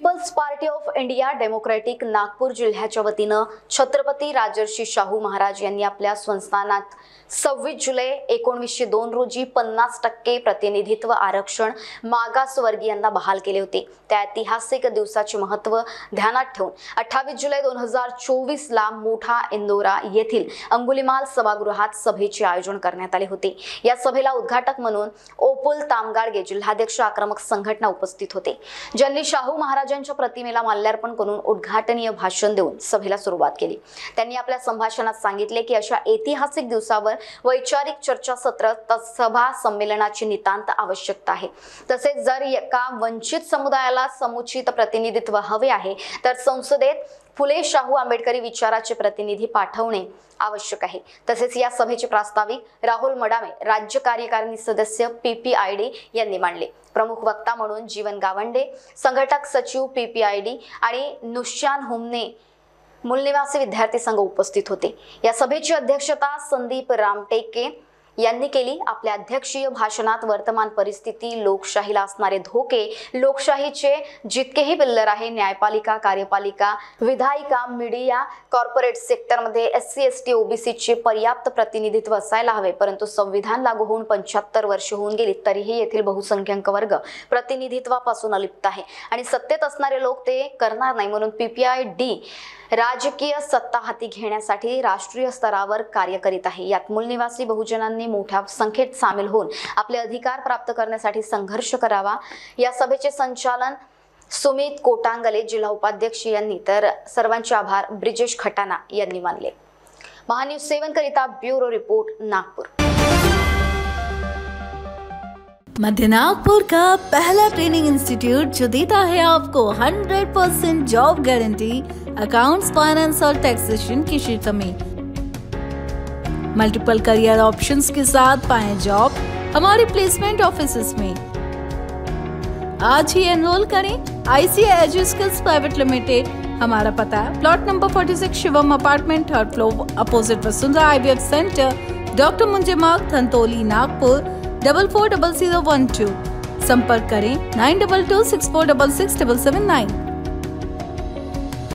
People's Party of India Democratic Nagpur जिल्ह्याच्या वतीनं छत्रपती राजर्षी शाहू महाराज यांनी आपल्या संस्थानात 26 जुलै 1902 रोजी 50% प्रतिनिधित्व आरक्षण मागासवर्गीयांना बहाल केले होते। त्या ऐतिहासिक दिवसाचे महत्त्व ध्यानात ठेवून 28 जुलै 2024 ला मोठा इंदोरा येथील अंगुलीमाल सभागृहात सभेचे आयोजन करण्यात आले होते। या सभेला उद्घाटक म्हणून ओपुल तामगाडगे जिल्हाध्यक्ष आक्रमक संघटना उपस्थित होते, ज्यांनी शाहू महाराजांच्या प्रतिमेला माल्यार्पण करून उद्घाटनीय भाषण देऊन सभेला सुरुवात केली। त्यांनी आपल्या संभाषणात सांगितले की अशा ऐतिहासिक दिवसावर वैचारिक चर्चासत्र सभा संमेलनाची नितांत आवश्यकता आहे। तसेच जर एका वंचित समुदायाला समुचित प्रतिनिधित्व हवे आहे तर संसदेत फुले शाहू आंबेडकरी विचाराचे प्रतिनिधी पाठवणे आवश्यक आहे। तसेच या सभेचे प्रास्ताविक राहुल मडामे राज्य कार्यकारिणी सदस्य PPID यांनी मांडले। प्रमुख वक्ता म्हणून जीवन गावंडे संघटक सचिव PPID आणि नुश्यान हुमने मूलनिवासी विद्यार्थी संघ उपस्थित होते। या सभेची अध्यक्षता संदीप रामटेके यांनी केली। आपल्या अध्यक्षीय भाषणात वर्तमान परिस्थिती, लोकशाहीला असणारे धोके, लोकशाहीचे जितकेही पिल्लर आहे न्यायपालिका, कार्यपालिका, विधायिका, मीडिया, कॉर्पोरेट सेक्टरमध्ये SC ST OBC चे पर्याप्त प्रतिनिधित्व असायला हवे, परंतु संविधान लागू होऊन 75 वर्ष होऊन गेली तरीही येथील बहुसंख्याक वर्ग प्रतिनिधित्वापासून अलिप्त आहे आणि सत्तेत असणारे लोक ते करणार नाही। म्हणून PPID राजकीय सत्ता हाती घेण्यासाठी राष्ट्रीय स्तरावर कार्य करीत आहे। यात मूलनिवासी बहुजनांनी मोठ्या संख्येत सामील होऊन आपले अधिकार प्राप्त करण्यासाठी संघर्ष करावा। या सभेचे संचालन सुमित कोटांगले जिल्हा उपाध्यक्ष यांनी तर सर्वांचे आभार ब्रिजेश खटाना यांनी मानले। महान्यूज 7 करिता ब्युरो रिपोर्ट नागपुर। मध्य नागपुर का पहला ट्रेनिंग इंस्टीट्यूट जो देता है आपको 100% जॉब गारंटी, अकाउंट्स, फाइनेंस और टैक्सेशन के क्षेत्र में। मल्टीपल करियर ऑप्शंस के साथ पाएं जॉब हमारे प्लेसमेंट ऑफिसेस में। आज ही एनरोल करें ICI एजुस्किल्स प्राइवेट लिमिटेड। हमारा पता है plot number 46 Shivam apartment, 3rd floor, opposite Vasundhara IVF centre, doctor Munje Marg, Dhantoli, Nagpur 440012। संपर्क करें 9226466779।